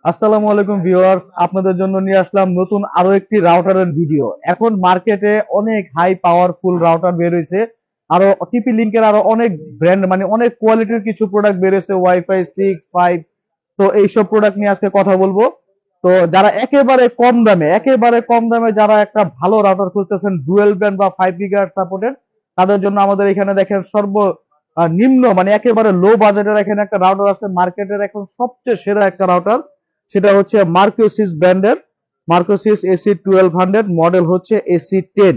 আসসালামু আলাইকুম ভিউয়ার্স, আপনাদের জন্য নিয়ে আসলাম নতুন আরো একটি রাউটারের ভিডিও। এখন মার্কেটে অনেক হাই পাওয়ারফুল রাউটার বের হয়েছে। আরো টিপি লিংকের আরো অনেক ব্র্যান্ড মানে অনেক কোয়ালিটির কিছু প্রোডাক্ট বের হয়েছে, ওয়াইফাই 6, 5। তো এইসব প্রোডাক্ট নিয়ে আজকে কথা বলবো। তো যারা একেবারে কম দামে যারা একটা ভালো রাউটার খুঁজতেছেন, ডুয়েল ব্যান্ড বা 5 গিগাহার্টজ সাপোর্টেড, তাদের জন্য আমাদের এখানে দেখেন নিম্ন মানে একেবারে লো বাজেটের এখানে একটা রাউটার আছে, মার্কেটের এখন সবচেয়ে সেরা একটা রাউটার। সেটা হচ্ছে মার্কোসিস ব্র্যান্ডের মার্কোসিস AC 1200, মডেল হচ্ছে AC 10।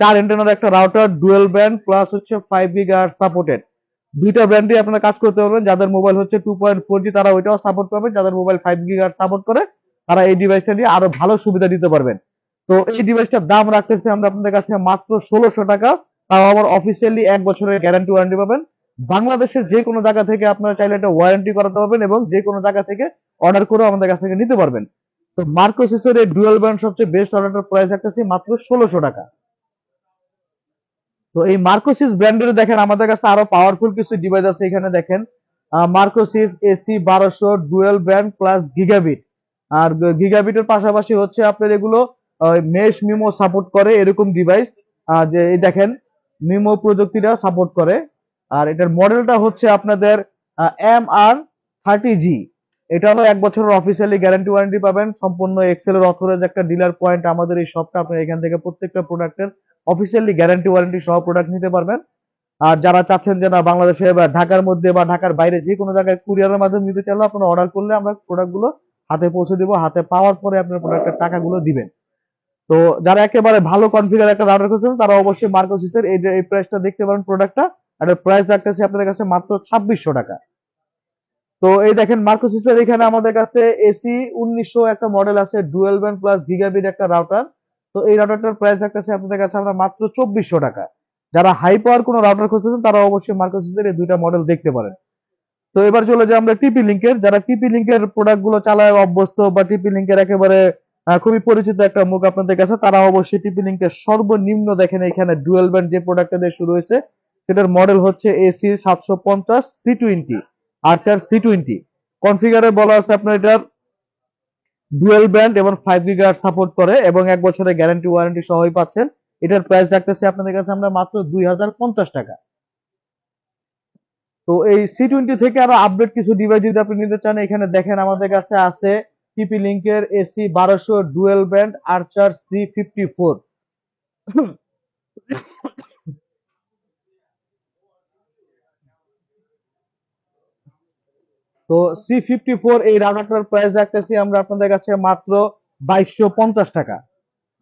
4 অ্যান্টেনার একটা রাউটার, ডুয়েল ব্যান্ড প্লাস হচ্ছে 5 গিগাহার্টজ সাপোর্টেড। দুইটা ব্র্যান্ডে আপনারা কাজ করতে পারবেন। যাদের মোবাইল হচ্ছে 2.4G তারা ওইটাও সাপোর্ট পাবেন, যাদের মোবাইল 5 গিগাহার্টজ সাপোর্ট করে তারা এই ডিভাইসটা নিয়ে আরো ভালো সুবিধা দিতে পারবেন। তো এই ডিভাইসটার দাম রাখতেছি আমরা আপনাদের কাছে মাত্র 1600 টাকা। তাও আবার অফিসিয়ালি 1 বছরের গ্যারান্টি ওয়ারেন্টি পাবেন। বাংলাদেশের যে কোনো জায়গা থেকে আপনারা চাইলে এটা ওয়ারেন্টি করাতে পারবেন এবং যে কোনো জায়গা থেকে অর্ডার করেও আমাদের কাছ থেকে নিতে পারবেন। তো মার্কোসিসের এই ডুয়াল ব্যান্ড সবচেয়ে বেস্ট অর্ডারটার প্রাইস রাখতেছি মাত্র 1600 টাকা। তো এই মার্কোসিস ব্র্যান্ডের দেখেন আমাদের কাছে আরো পাওয়ারফুল কিছু ডিভাইস আছে। এখানে দেখেন Mercusys AC 1200 dual band plus gigabit. আর গিগাবিটের পাশাপাশি হচ্ছে আপনার এগুলো মেশ মিমো সাপোর্ট করে এরকম ডিভাইস। যে এই দেখেন মিমো প্রযুক্তিটা সাপোর্ট করে। আর এটার মডেলটা হচ্ছে আপনাদের MR30G। এটা হলো 1 বছরের অফিসিয়ালি গ্যারান্টি ওয়ারেন্টি পাবেন। সম্পূর্ণ এক্সেল এর অথরাইজ একটা ডিলার পয়েন্ট আমাদের এই শপটা। আপনি এখান থেকে প্রত্যেকটা প্রোডাক্টের অফিসিয়ালি গ্যারান্টি ওয়ারেন্টি সহ প্রোডাক্ট নিতে পারবেন। আর যারা চাচ্ছেন যে না বাংলাদেশে বা ঢাকার মধ্যে বা ঢাকার বাইরে যে কোনো জায়গায় কুরিয়ারের মাধ্যমে নিতে চাইলে আপনারা অর্ডার করলে আমরা প্রোডাক্টগুলো হাতে পৌঁছে দিব। হাতে পাওয়ার পরে আপনার প্রোডাক্টের টাকাগুলো দিবেন। তো যারা একেবারে ভালো কনফিগার একটা রাউটার খুঁজছেন তারা অবশ্যই মার্কোসিসের এই প্রাইসটা দেখতে পারেন প্রোডাক্টটা। আর প্রাইস রাখতেছি আপনাদের কাছে মাত্র 2600 টাকা। তো এই দেখেন মার্কোসিসের এখানে আমাদের কাছে AC 1900 একটা মডেল আছে, ডুয়েল ব্যান্ড প্লাস গিগাবিট একটা রাউটার। তো এই রাউটারটার প্রাইস রাখতেছি আপনাদের কাছে আমরা মাত্র 2400 টাকা। যারা হাই পাওয়ার কোনো রাউটার খুঁজতেছেন তারা অবশ্যই মার্কোসিসের এই দুইটা মডেল দেখতে পারেন। তো এবার চলে যাই আমরা টিপি লিংকের। যারা টিপি লিংকের প্রোডাক্ট গুলো চালায় অভ্যস্ত বা টিপি লিংকের একেবারে খুবই পরিচিত একটা মুখ আপনাদের কাছে, তারা অবশ্যই টিপি লিংকের সর্বনিম্ন দেখেন এখানে ডুয়েল ব্যান্ড যে প্রোডাক্টটা দিয়ে শুরু হয়েছে সেটার মডেল হচ্ছে AC 750 C20 আর্চার C20। কনফিগারে বলা আছে আপনার এটার ডুয়েল ব্যান্ড এবং 5 গিগাহার্টজ সাপোর্ট করে এবং 1 বছরের গ্যারান্টি ওয়ারেন্টি সহই পাচ্ছেন। এটার প্রাইস রাখতেছি আপনাদের কাছে আমরা মাত্র 2050 টাকা। তো এই C20 থেকে আরো আপডেট কিছু ডিভাইস যদি আপনি নিতে চান, এখানে দেখেন আমাদের কাছে আছে টিপি লিংকের AC 1200 ডুয়েল ব্যান্ড আর্চার C54। তো C54 এই রাউটারটার প্রাইস রাখতেছি আমরা আপনাদের কাছে মাত্র 2250 টাকা।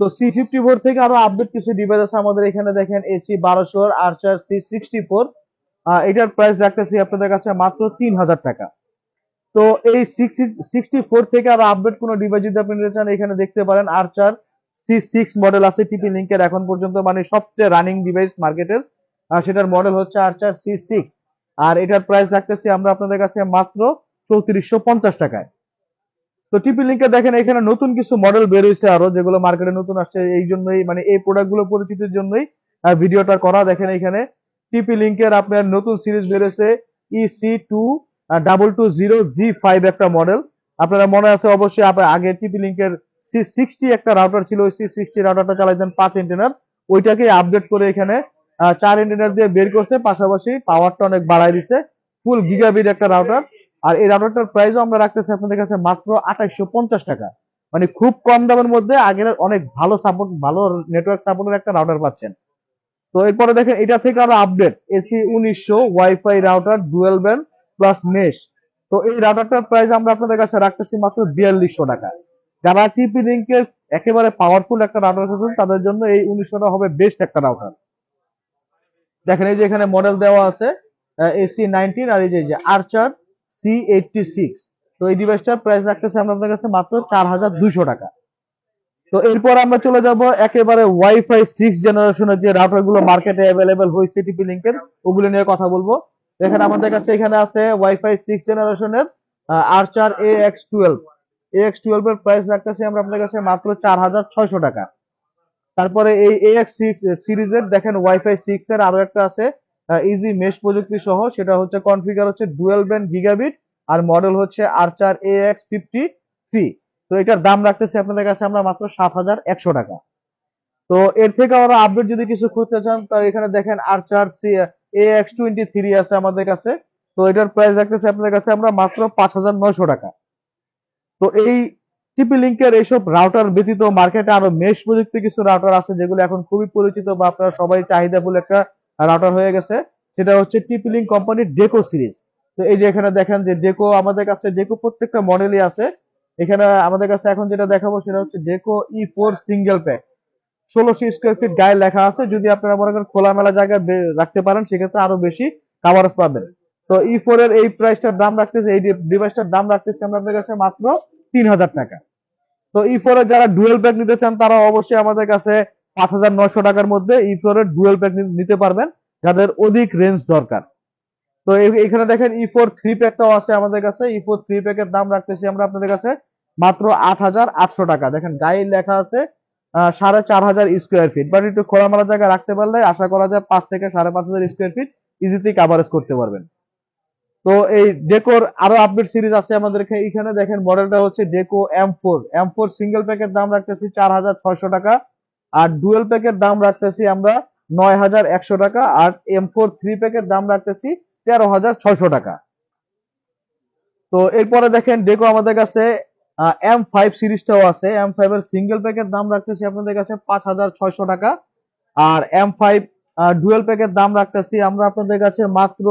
তো C54 থেকে আরো আপডেট কিছু ডিভাইস আছে আমাদের এখানে দেখেন AC 1200 আর্চার C64। এটার প্রাইস রাখতেছি আপনাদের কাছে মাত্র 3000 টাকা। তো এই 64 থেকে আরো আপডেট কোনো ডিভাইস যদি আপনি নিতে চান, এখানে দেখতে পারেন আর্চার C6 মডেল আছে টিপি লিংকের এখন পর্যন্ত মানে সবচেয়ে রানিং ডিভাইস মার্কেটের। সেটার মডেল হচ্ছে আর্চার C6। আর এটার প্রাইস রাখতেছি আমরা আপনাদের কাছে মাত্র 3450 টাকায়। তো টিপি লিংকে দেখেন এখানে নতুন কিছু মডেল বের হয়েছে আরো, যেগুলো মার্কেটে নতুন আসছে। এই জন্যই মানে এই প্রোডাক্ট গুলো পরিচিতির জন্যই ভিডিওটা করা। দেখেন এখানে টিপি লিংকের আপনার নতুন সিরিজ বের হয়েছে EC22200G5 একটা মডেল। আপনারা মনে আছে অবশ্যই আপনার আগে টিপি লিংকের C60 একটা রাউটার ছিল, ওই C60 রাউটারটা চালাইতেন 5 অ্যান্টেনার। ওইটাকে আপডেট করে এখানে 4 অ্যান্টেনার দিয়ে বের করছে, পাশাপাশি পাওয়ারটা অনেক বাড়ায় দিছে। ফুল গিগাবিট একটা রাউটার। আর এই রাউটারটার প্রাইসও আমরা রাখতেছি আপনাদের কাছে মাত্র 2850 টাকা। মানে খুব কম দামের মধ্যে আগের অনেক ভালো সাপোর্ট, ভালো নেটওয়ার্ক সাপোর্টের একটা রাউটার পাচ্ছেন। তো এরপরে দেখেন এটা থেকে আরো update AC 1900 wifi router dual band plus mesh. তো এই রাউটারটার প্রাইস আমরা আপনাদের কাছে রাখতেছি মাত্র 4200 টাকা। যারা টিপি লিংকের একেবারে পাওয়ারফুল একটা রাউটার খুঁজছেন তাদের জন্য এই 1900টা হবে বেস্ট একটা রাউটার। দেখেন এই যে এখানে মডেল দেওয়া আছে AC 19, আর এই যে আর্চার C86। তো এই ডিভাইসটার প্রাইস রাখতেছে আমরা আপনাদের কাছে মাত্র 4200 টাকা। তো এরপর আমরা চলে যাব একেবারে ওয়াইফাই 6 জেনারেশনের যে রাউটার গুলো মার্কেটে অ্যাভেলেবেল হয়েছে টিপি লিংকের, ওগুলো নিয়ে কথা বলবো। দেখেন আমাদের কাছে এখানে আছে ওয়াইফাই 6 জেনারেশনের আর্চার AX12 এর প্রাইস রাখতেছি আমরা আপনাদের কাছে মাত্র 4600 টাকা। তারপরে এই AX6 সিরিজের দেখেন ওয়াইফাই 6 এর আরো একটা আছে ইজি মেশ প্রযুক্তি সহ, সেটা হচ্ছে কনফিগার হচ্ছে ডুয়াল ব্যান্ড গিগাবিট। আর মডেল হচ্ছে আর্চার AX50। ফ্রি। তো এটার দাম রাখতেছি আপনাদের কাছে আমরা মাত্র 7,100 টাকা। তো এর থেকে আরো আপডেট যদি কিছু খুঁজতে চান, তো এখানে দেখেন আর্চার AX23 আছে আমাদের কাছে। তো এটার প্রাইস রাখতেছি আপনাদের কাছে আমরা মাত্র 5,900 টাকা। তো এই টিপি লিঙ্কের এইসব রাউটার ব্যতীত মার্কেটে আরো মেশ প্রযুক্তি কিছু রাউটার আছে যেগুলো এখন খুবই পরিচিত বা আপনারা সবাই চাহিদাফুল একটা রাউটার হয়ে গেছে। সেটা হচ্ছে টিপি লিঙ্ক কোম্পানির ডেকো সিরিজ। তো এই যে এখানে দেখেন যে ডেকো আমাদের কাছে ডেকো প্রত্যেকটা মডেলই আছে। এখানে আমাদের কাছে এখন যেটা দেখাবো সেটা হচ্ছে ডেকো E4 single pack. 1600 square feet গায়ে লেখা আছে। যদি আপনারা মনে করেন খোলামেলা জায়গায় রাখতে পারেন সেক্ষেত্রে আরো বেশি কাভারেজ পাবেন। তো E4 এর এই প্রাইসটার দাম রাখতেছে, এই ডিভাইসটার দাম রাখতেছে আমরা আপনাদের কাছে মাত্র 3,000 টাকা। তো E4 এর যারা ডুয়েল প্যাক নিতে চান তারা অবশ্যই আমাদের কাছে 5,900 টাকার মধ্যে E4 এর ডুয়েল প্যাক নিতে পারবেন, যাদের অধিক রেঞ্জ দরকার। তো এখানে দেখেন E4 থ্রি প্যাকটাও আছে আমাদের কাছে। E4 থ্রি প্যাকের দাম রাখতেছি আমরা আপনাদের কাছে মাত্র 8,800 টাকা। দেখেন গায়ে লেখা আছে 4,500 স্কোয়ার ফিট, বাট একটু খোলামেলা জায়গায় রাখতে পারলে আশা করা যায় 5 থেকে 5,500 স্কোয়ার ফিট ইজিলি কাভারেজ করতে পারবেন। তো এই ডেকোর আরো আপডেট সিরিজ আছে আমাদের এখানে। দেখেন মডেলটা হচ্ছে ডেকো M4 সিঙ্গেল প্যাকের দাম রাখতেছি 4,600 টাকা, আর ডুয়েল প্যাকের দাম রাখতেছি আমরা 9,100 টাকা, আর M4 থ্রি প্যাকের দাম রাখতেছি 13,600 টাকা। তো এরপরে দেখেন ডেকো আমাদের কাছে M5 সিরিজটাও আছে। M5 এর সিঙ্গেল প্যাকের দাম রাখতেছি আপনাদের কাছে 5,600 টাকা, আর M5 ডুয়েল প্যাকের দাম রাখতেছি আমরা আপনাদের কাছে মাত্র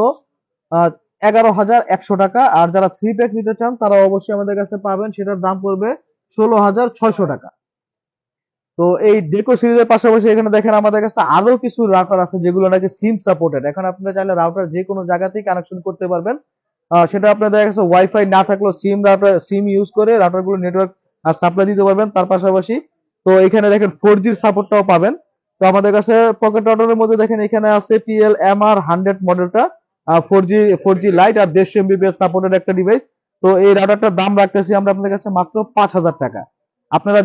11,100 টাকা। আর যারা থ্রি প্যাক নিতে চান তারা অবশ্যই আমাদের কাছে পাবেন, সেটার দাম পড়বে 16,600 টাকা। তো এই ডেকো সিরিজের পাশাপাশি এখানে দেখেন আমাদের কাছে আরো কিছু রাউটার আছে যেগুলো নাকি সিম সাপোর্টেড। এখন আপনারা চাইলে রাউটার যে কোনো জায়গাতেই কানেকশন করতে পারবেন। সেটা আপনাদের কাছে ওয়াইফাই না থাকলেও সিম ইউজ করে রাউটার গুলো নেটওয়ার্ক সাপ্লাই দিতে পারবেন তার পাশাপাশি। তো এখানে দেখেন 4G সাপোর্টটাও পাবেন। তো আমাদের কাছে পকেট রাউটারের মধ্যে দেখেন এখানে আছে TL-MR100 মডেলটা, 4G লাইট আর 150 MBPS সাপোর্টেড একটা ডিভাইস। তো এই রাউটারটার দাম রাখতেছি আমরা আপনাদের কাছে মাত্র 5,000 টাকা। আপনারা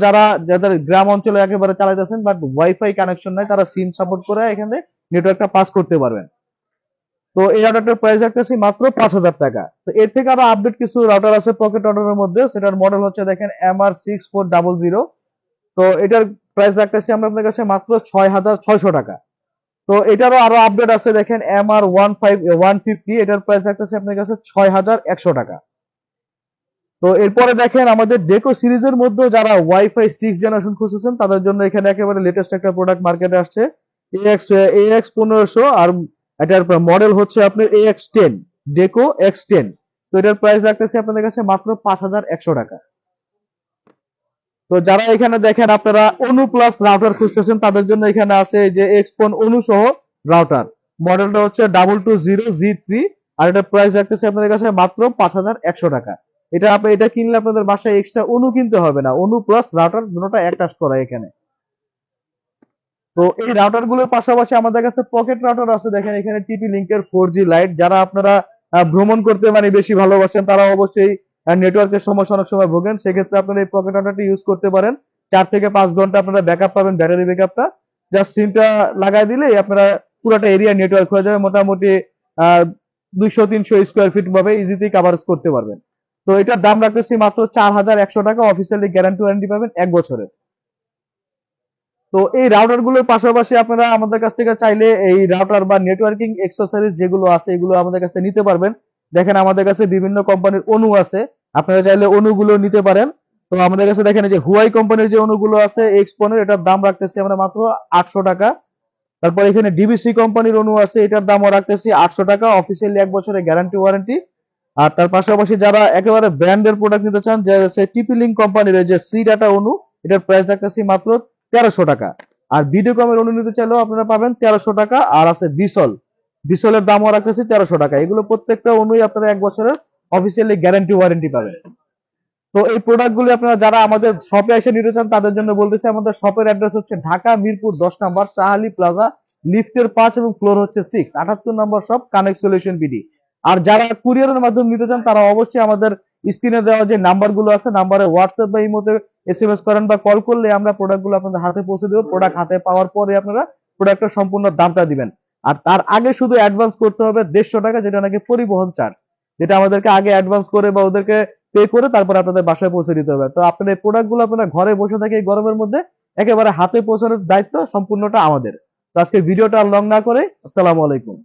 যাদের গ্রাম অঞ্চলে একেবারে চালাইতেছেন বাট ওয়াইফাই কানেকশন নাই, তারা সিম সাপোর্ট করে এখানে নেটওয়ার্কটা পাস করতে পারবেন। তো এই রাউটারটার প্রাইস রাখতেছি মাত্র 5,000 টাকা। তো এর থেকে আরো আপডেট কিছু রাউটার আছে পকেট রাউটারের মধ্যে, সেটার মডেল হচ্ছে দেখেন MR6400। তো এটার প্রাইস রাখতেছি আমরা আপনাদের কাছে মাত্র 6,600 টাকা। তো এটারও আরো আপডেট আছে দেখেন MR150, এটার প্রাইস রাখতেছি আপনাদের কাছে 6,100 টাকা। তো এরপরে দেখেন আমাদের ডেকো সিরিজের মধ্যে যারা ওয়াইফাই 6 জেনারেশন খুঁজতেছেন তাদের জন্য এখানে একেবারে লেটেস্ট একটা প্রোডাক্ট মার্কেটে আসছে, AX1500। আর এটার মডেল হচ্ছে আপনার AX10, ডেকো X10। তো এটার প্রাইস রাখতেছি আপনাদের কাছে মাত্র 5,100 টাকা। তো যারা এখানে দেখেন আপনারা অনু প্লাস রাউটার খুঁজতেছেন তাদের জন্য এখানে আছে যে এক্সপন অনু সহ রাউটার। মডেলটা হচ্ছে 220G3, আর এটার প্রাইস রাখতেছি আপনাদের কাছে মাত্র 5,100 টাকা। এটা কিনলে আপনাদের বাসায় এক্সট্রা অনু কিনতে হবে না, অনু প্লাস রাউটার দুটোটা অ্যাটাচ করা এখানে। তো এই রাউটার গুলোর পাশাপাশি আমাদের কাছে পকেট রাউটার আছে। দেখেন এখানে টিপি লিঙ্কের 4G লাইট। যারা আপনারা ভ্রমণ করতে মানে বেশি ভালোবাসেন তারা অবশ্যই নেটওয়ার্কের সমস্যা অনেক সময় ভোগেন, সেক্ষেত্রে আপনারা এই পকেট রাউটারটি ইউজ করতে পারেন। 4 থেকে 5 ঘন্টা আপনারা ব্যাকআপ পাবেন, ব্যাটারি ব্যাকআপটা। জাস্ট সিমটা লাগাই দিলেই আপনারা পুরোটা এরিয়া নেটওয়ার্ক হয়ে যাবে। মোটামুটি 200-300 স্কোয়ার ফিট ভাবে ইজিলি কাভারেজ করতে পারবেন। তো এটার দাম রাখতেছি মাত্র 4,100 টাকা। অফিসিয়ালি গ্যারান্টি ওয়ারেন্টি পাবেন 1 বছরের। তো এই রাউটার গুলোর পাশাপাশি আপনারা আমাদের কাছ থেকে চাইলে এই রাউটার বা নেটওয়ার্কিং অ্যাক্সেসরিজ যেগুলো আছে এগুলো আমাদের কাছ থেকে নিতে পারবেন। দেখেন আমাদের কাছে বিভিন্ন কোম্পানির অনু আছে, আপনারা চাইলে অনুগুলো নিতে পারেন। তো আমাদের কাছে দেখেন যে হুয়াই কোম্পানির যে অনুগুলো আছে এক্সপনের, এটার দাম রাখতেছি আমরা মাত্র 800 টাকা। তারপর এখানে ডিবিসি কোম্পানির অনু আছে, এটার দামও রাখতেছি 800 টাকা, অফিসিয়ালি 1 বছরের গ্যারান্টি ওয়ারেন্টি। আর তার পাশাপাশি যারা একেবারে ব্র্যান্ডের প্রোডাক্ট নিতে চান, যে টিপি লিঙ্ক কোম্পানির যে সি ডাটা অনু, এটার প্রাইস রাখতেছি মাত্র 1300 টাকা। আর ভিডিওকমের অনু নিতে চাইলেও আপনারা পাবেন 1300 টাকা। আর আছে বিসলের দামও রাখতেছি 1300 টাকা। এগুলো প্রত্যেকটা অনুই আপনারা 1 বছরের অফিসিয়ালি গ্যারান্টি ওয়ারেন্টি পাবেন। তো এই প্রোডাক্টগুলো আপনারা যারা আমাদের শপে এসে নিতে চান তাদের জন্য বলতেছি, আমাদের শপের অ্যাড্রেস হচ্ছে ঢাকা মিরপুর 10 নম্বর শাহালি প্লাজা, লিফটের 5 এবং ফ্লোর হচ্ছে 6, 78 নম্বর শপ, কানেক্ট সলিউশন বিডি। আর যারা কুরিয়ারের মাধ্যমে নিতে চান তারা অবশ্যই আমাদের স্ক্রিনে দেওয়া যে নাম্বারগুলো আছে নাম্বারে হোয়াটসঅ্যাপ বা ইমোতে এসএমএস করেন বা কল করলে আমরা প্রোডাক্টগুলো আপনাদের হাতে পৌঁছে দেবো। প্রোডাক্ট হাতে পাওয়ার পরে আপনারা প্রোডাক্টের সম্পূর্ণ দামটা দিবেন। আর তার আগে শুধু অ্যাডভান্স করতে হবে 150 টাকা, যেটা নাকি পরিবহন চার্জ, যেটা আমাদেরকে আগে অ্যাডভান্স করে বা ওদেরকে পে করে তারপর আপনাদের বাসায় পৌঁছে দিতে হবে। তো আপনার এই প্রোডাক্টগুলো আপনারা ঘরে বসে থেকে এই গরমের মধ্যে একেবারে হাতে পৌঁছানোর দায়িত্ব সম্পূর্ণটা আমাদের। তো আজকে ভিডিওটা লং না করে আসসালামু আলাইকুম।